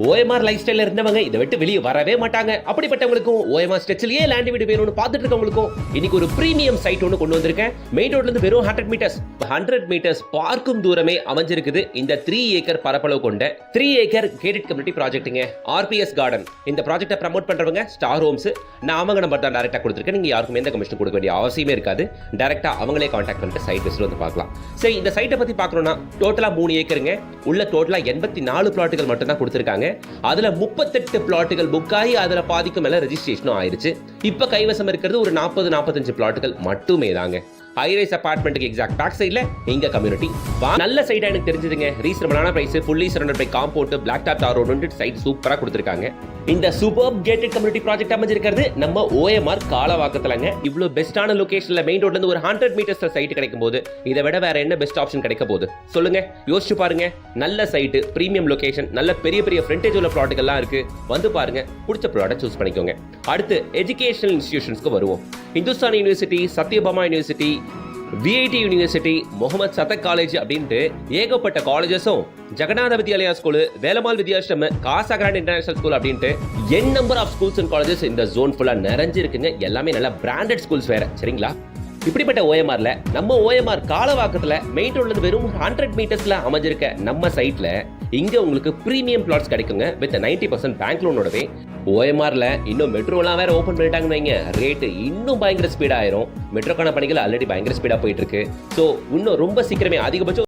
OMR life ஸ்டைல இருந்தவங்க இதை விட்டு வெளியே வரவே மாட்டாங்க. அப்படிப்பட்டவங்களுக்கும் ஓஎம்ஆர் ஸ்ட்ரெச்சிலேயே லேண்ட் வீடு வேணும்னு பார்த்துட்டு இருக்கவங்களுக்கும் இன்னைக்கு ஒரு பிரீமியம் சைட் ஒன்று கொண்டு வந்திருக்கேன். மெயின் ரோட்ல இருந்து வெறும் 100 மீட்டர்ஸ் பார்க்கும் தூரமே அமைஞ்சிருக்குது இந்த 3 ஏக்கர் பரப்பளவு கொண்ட 3 ஏக்கர் கேட்டட் கம்யூனிட்டி ப்ராஜெக்ட்டுங்க. RBS garden. இந்த ப்ராஜெக்ட்டை ப்ரமோட் பண்றவங்க ஸ்டார் ஹோம்ஸ். நான் அவங்க நம்பர் தான் டைரக்டா கொடுத்துருக்கேன். நீங்க யாருக்கும் எந்த கமிஷன் கொடுக்க வேண்டிய அவசியமே இருக்காது. டைரக்டா அவங்களே கான்டாக்ட் பண்ணிட்டு சைட் விசிட் வந்து பார்க்கலாம். சரி, இந்த சைட்டை பத்தி பார்க்கணும்னா டோட்டலா 3 ஏக்கருங்க. உள்ள டோட்டலா 84 பிளாட்டுகள் மட்டும் தான் கொடுத்திருக்காங்க. அதுல 38 பிளாட்டுகள் புக் ஆகி அதுல பாதிக்கு மேல ரெஜிஸ்ட்ரேஷனும் ஆயிருச்சு. இப்ப கைவசம் இருக்கிறது ஒரு 40-45 பிளாட்டுகள் மட்டுமே தாங்க. ஹைரைஸ் அபார்ட்மெண்ட்டுக்கு எக்ஸாக்ட் பேக் சைடுல எங்க கம்யூனிட்டி. நல்ல சைடா எனக்கு தெரிஞ்சதுங்க. ரீசனபிளான price, fully surrounded by compound, black top tar road side சூப்பரா கொடுத்திருக்காங்க. இந்த சூப்பர் கேட்டட் கம்யூனிட்டி ப்ராஜெக்ட் அமைஞ்சிருக்கிறது நம்ம ஓஎம்ஆர் காலவாக்கத்துலங்க. இவ்வளவு பெஸ்டான லொகேஷன்ல மெயின் ரோட்ல இருந்து ஒரு 100 மீட்டர்ஸ்ல சைட் கிடைக்கும் போது இதை விட வேற என்ன பெஸ்ட் ஆப்ஷன் கிடைக்க போகுது சொல்லுங்க? யோசிச்சு பாருங்க. நல்ல சைட், பிரீமியம் லொகேஷன், நல்ல பெரிய பெரிய ஃப்ரண்டேஜ் உள்ள ப்ளாட்டுகள்லாம் இருக்கு. வந்து பாருங்க, பிடிச்ச ப்ளாட்டை சூஸ் பண்ணிக்கோங்க. அடுத்து எஜுகேஷனல் இன்ஸ்டிடியூஷன்ஸ்க்கு வருவோம். Hindustan university, Sathyabama university, VIT university, Mohamed Sathak college அப்படின்ட்டு ஏகப்பட்ட காலேஜஸும், Jagannatha Vidyalaya school, Velammal Vidyashram, Casa Grand international school அப்படின்ட்டு n number of schools and colleges இந்த ஜோன் ஃபுல்லா நிறைஞ்சிருக்குங்க. எல்லாமே நல்ல பிராண்டட் ஸ்கூல்ஸ் வேற. சரிங்களா? இப்படிப்பட்ட ஓஎம்ஆர்ல நம்ம ஓஎம்ஆர் காலவாக்கத்துல மெயின் ரோட்ல இருந்து வெறும் 100 மீட்டர்ஸ்ல அமைஞ்சிருக்க நம்ம சைட்ல இங்க உங்களுக்கு பிரீமியம் பிளாட்ஸ் கிடைக்குங்க வித் 90% பேங்க் லோனோடவே. ஓஎம்ஆர்ல இன்னும் மெட்ரோலாம் வேற ஓபன் பண்ணிட்டாங்கன்னு வைங்க, ரேட் இன்னும் பயங்கர ஸ்பீடா ஆயிரும். மெட்ரோக்கான பணிகள் ஆல்ரெடி பயங்கர ஸ்பீடா போயிட்டு இருக்கு. ஸோ இன்னும் ரொம்ப சீக்கிரமே அதிகபட்சம்